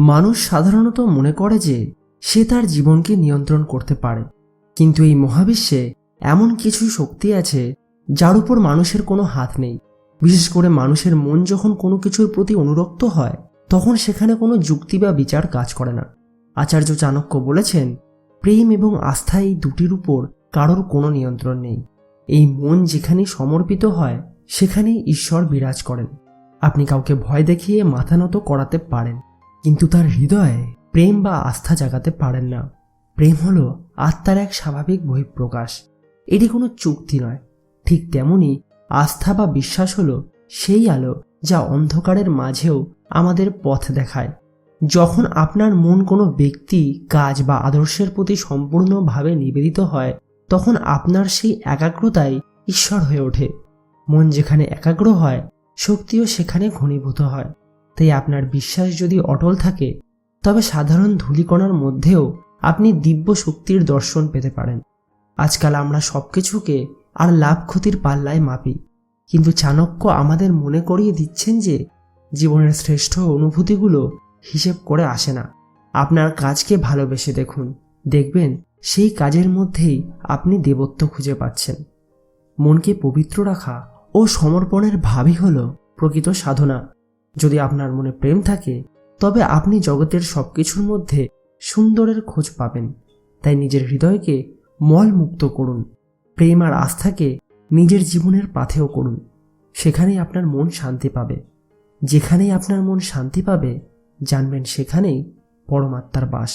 মানুষ সাধারণত মনে করে যে সে তার জীবনকে নিয়ন্ত্রণ করতে পারে, কিন্তু এই মহাবিশ্বে এমন কিছু শক্তি আছে যার উপর মানুষের কোনো হাত নেই। বিশেষ করে মানুষের মন যখন কোনো কিছুর প্রতি অনুরক্ত হয়, তখন সেখানে কোনো যুক্তি বা বিচার কাজ করে না। আচার্য চাণক্য বলেছেন, প্রেম এবং আস্থা এই দুটির উপর কারোর কোনো নিয়ন্ত্রণ নেই। এই মন যেখানে সমর্পিত হয় সেখানেই ঈশ্বর বিরাজ করেন। আপনি কাউকে ভয় দেখিয়ে মাথা নত করাতে পারেন, কিন্তু তার হৃদয়ে প্রেম বা আস্থা জাগাতে পারেন না। প্রেম হলো আত্মার এক স্বাভাবিক বহিঃপ্রকাশ, এটি কোনো চুক্তি নয়। ঠিক তেমনি আস্থা বা বিশ্বাস হলো সেই আলো যা অন্ধকারের মাঝেও আমাদের পথ দেখায়। যখন আপনার মন কোনো ব্যক্তি, কাজ বা আদর্শের প্রতি সম্পূর্ণভাবে নিবেদিত হয়, তখন আপনার সেই একাগ্রতাই ঈশ্বর হয়ে ওঠে। মন যেখানে একাগ্র হয়, শক্তিও সেখানে ঘনীভূত হয়। তাই আপনার বিশ্বাস যদি অটল থাকে, তবে সাধারণ ধূলিকণার মধ্যেও আপনি দিব্য শক্তির দর্শন পেতে পারেন। আজকাল আমরা সবকিছুকে আর লাভ ক্ষতির পাল্লায় মাপি, কিন্তু চাণক্য আমাদের মনে করিয়ে দিচ্ছেন যে জীবনের শ্রেষ্ঠ অনুভূতিগুলো হিসেব করে আসে না। আপনার কাজকে ভালোবেসে দেখুন, দেখবেন সেই কাজের মধ্যেই আপনি দেবত্ব খুঁজে পাচ্ছেন। মনকে পবিত্র রাখা ও সমর্পণের ভাবই হল প্রকৃত সাধনা। যদি আপনার মনে প্রেম থাকে, তবে আপনি জগতের সবকিছুর মধ্যে সুন্দরের খোঁজ পাবেন। তাই নিজের হৃদয়কে মলমুক্ত করুন, প্রেম আর আস্থাকে নিজের জীবনের পাথেয় করুন। সেখানেই আপনার মন শান্তি পাবে। যেখানেই আপনার মন শান্তি পাবে, জানবেন সেখানেই পরমাত্মার বাস।